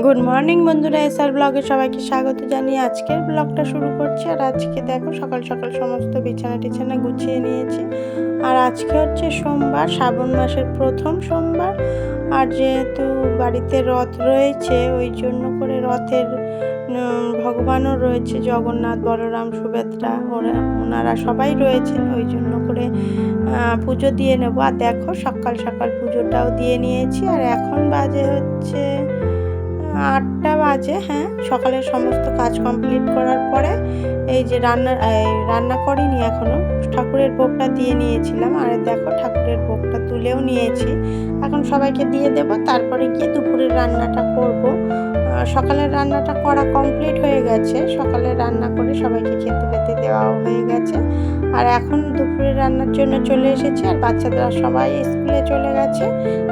Good morning বন্ধুরা, SR ব্লগে সবাইকে স্বাগত জানিয়ে আজকের ব্লগটা শুরু করছি। আর আজকে দেখো সকাল সকাল সমস্ত বিছানা টিছানা গুছিয়ে নিয়েছি। আর আজকে হচ্ছে সোমবার, শ্রাবণ মাসের প্রথম সোমবার। আর যেহেতু বাড়িতে রথ রয়েছে, ওই জন্য করে রথের ভগবানও রয়েছে, জগন্নাথ, বলরাম, সুভদ্রা, ওনারা সবাই রয়েছেন। ওই জন্য করে পুজো দিয়ে নেবো। আর দেখো সকাল সকাল পুজোটাও দিয়ে নিয়েছি। আর এখন বাজে হচ্ছে 8টা বাজে। হ্যাঁ, সকালের সমস্ত কাজ কমপ্লিট করার পরে এই যে রান্না করিনি এখনও, ঠাকুরের ভোগটা দিয়ে নিয়েছিলাম। আর দেখো ঠাকুরের ভোগটা তুলেও নিয়েছি, এখন সবাইকে দিয়ে দেব, তারপরে গিয়ে দুপুরের রান্নাটা করব। সকালের রান্নাটা করা কমপ্লিট হয়ে গেছে, সকালে রান্না করে সবাইকে খেতে পেতে দেওয়াও হয়ে গেছে। আর এখন দুপুরের রান্নার জন্য চলে এসেছি। আর বাচ্চারা সবাই স্কুলে চলে গেছে,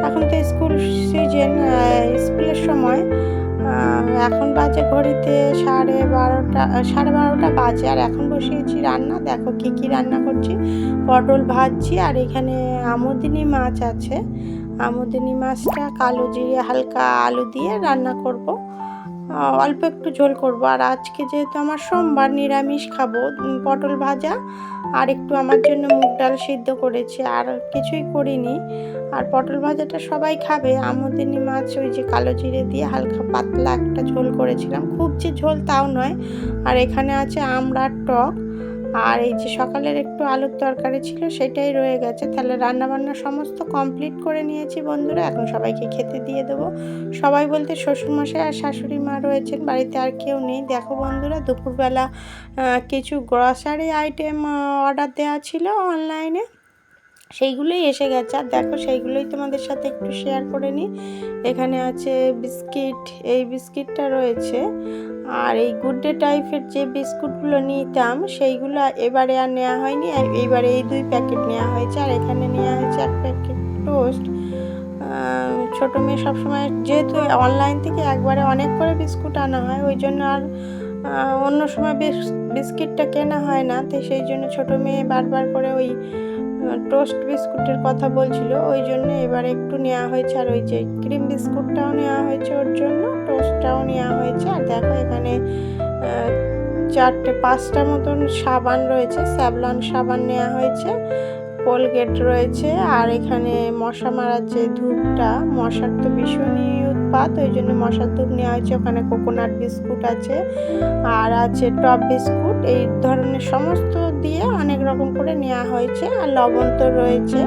এখন তো স্কুল সিজন, স্কুলের সময়। এখন বাজে ঘড়িতে 12:30 বাজে। আর এখন বসিয়েছি রান্না। দেখো কি রান্না করছি, পটল ভাজছি। আর এখানে আমুদিনী মাছ আছে, আমুদিনী মাছটা কালো জিরে হালকা আলু দিয়ে রান্না করব, অল্প একটু ঝোল করব। আর আজকে যেহেতু আমার সোমবার, নিরামিষ খাবো। পটল ভাজা আর একটু আমার জন্য মুগ ডাল সিদ্ধ করেছি, আর কিছুই করিনি। আর পটল ভাজাটা সবাই খাবে। আমুদিনী মাছ ওই যে কালো জিরে দিয়ে হালকা পাতলা একটা ঝোল করেছিলাম, খুব যে ঝোল তাও নয়। আর এখানে আছে আমড়ার টক। আর এই যে সকালের একটু আলুর তরকারি ছিল, সেটাই রয়ে গেছে। তাহলে রান্নাবান্না সমস্ত কমপ্লিট করে নিয়েছি বন্ধুরা, এখন সবাইকে খেতে দিয়ে দেবো। সবাই বলতে শ্বশুরমশাই আর শাশুড়ি মা রয়েছেন, বাড়িতে আর কেউ নেই। দেখো বন্ধুরা, দুপুরবেলা কিছু গ্রসারি আইটেম অর্ডার দেওয়া ছিল অনলাইনে, সেইগুলোই এসে গেছে। আর দেখো সেইগুলোই তোমাদের সাথে একটু শেয়ার করে নিই। এখানে আছে বিস্কিট, এই বিস্কিটটা রয়েছে। আর এই গুড ডে টাইপের যে বিস্কুটগুলো নিতাম, সেইগুলো এবারে আর নেওয়া হয়নি, এইবারে এই 2 প্যাকেট নেওয়া হয়েছে। আর এখানে নেওয়া হয়েছে 1 প্যাকেট টোস্ট। ছোটো মেয়ে সবসময় যেহেতু অনলাইন থেকে একবারে অনেক করে বিস্কুট আনা হয়, ওই জন্য আর অন্য সময় বিস্কিটটা কেনা হয় না। তো সেই জন্য ছোটো মেয়ে বারবার করে ওই টোস্ট বিস্কুটের কথা বলছিল, ওই জন্য এবারে একটু নেওয়া হয়েছে। আর ওই যে ক্রিম বিস্কুটটাও নেওয়া হয়েছে, ওর জন্য টোস্টটাও নেওয়া হয়েছে। আর দেখো এখানে 4-5টা মতন সাবান রয়েছে, স্যাভলন সাবান নেওয়া হয়েছে, কোলগেট রয়েছে। আর এখানে মশা মারার যে ধূপটা, মশার তো ভীষণই উৎপাত, ওই জন্য মশার ধূপ নেওয়া হয়েছে। ওখানে কোকোনাট বিস্কুট আছে, আর আছে টপ বিস্কুট, এই ধরনের সমস্ত দিয়ে অনেক রকম করে নেওয়া হয়েছে। আর লবণ তো রয়েছে।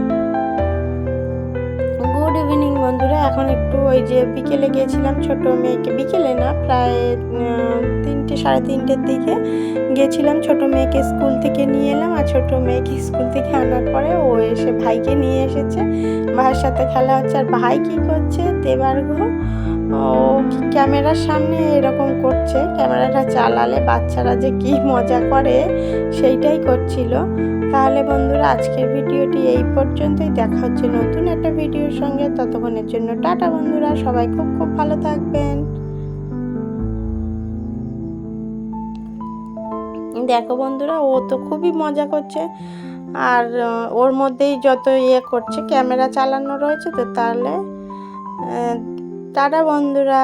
গুড ইভিনিং বন্ধুরা, এখন একটু ওই যে বিকেলে গিয়েছিলাম ছোটো মেয়েকে, বিকেলে না প্রায় 3-3:30 দিকে গিয়েছিলাম, ছোটো মেয়েকে স্কুল থেকে নিয়ে এলাম। আর ছোটো মেয়েকে স্কুল থেকে আনার পরে ও এসে ভাইকে নিয়ে এসেছে, ভাইয়ের সাথে খেলা হচ্ছে। আর ভাই কী করছে, দেবার্ঘ ও ক্যামেরার সামনে এরকম করছে, ক্যামেরাটা চালালে বাচ্চারা যে কি মজা করে সেইটাই করছিল। তাহলে বন্ধুরা, আজকের ভিডিওটি এই পর্যন্তই। দেখা হচ্ছে নতুন একটা ভিডিওর সঙ্গে, ততক্ষণের জন্য টাটা বন্ধুরা, সবাই খুব খুব ভালো থাকবেন। দেখো বন্ধুরা, ও তো খুবই মজা করছে। আর ওর মধ্যেই যত করছে, ক্যামেরা চালানো রয়েছে তো। তাহলে টাটা বন্ধুরা।